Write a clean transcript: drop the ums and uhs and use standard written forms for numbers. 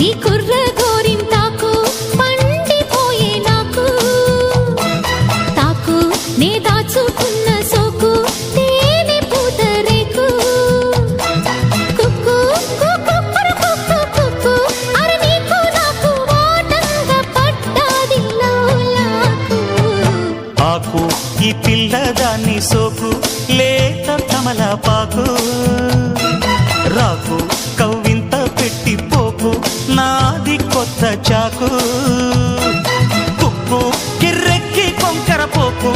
నీ కుర్ర గోరింటాకు పండిపోయే నాకు తాకు నే దాచుకున్న సోకు తేనె పూతరేకు కుక్కు కుక్కు కుక్కు కుక్కు అరే నీకు నాకు ఓటంగా పడ్డాది లౌలాకు ఆకు ఈ పిల్లదాన్ని సోకు లేత కమలపాకు రాకు కవ్వింత పెట్టిపోకు నాది కొత్త చాకు కుక్కు కిర్రెక్కి కొంకర పోకు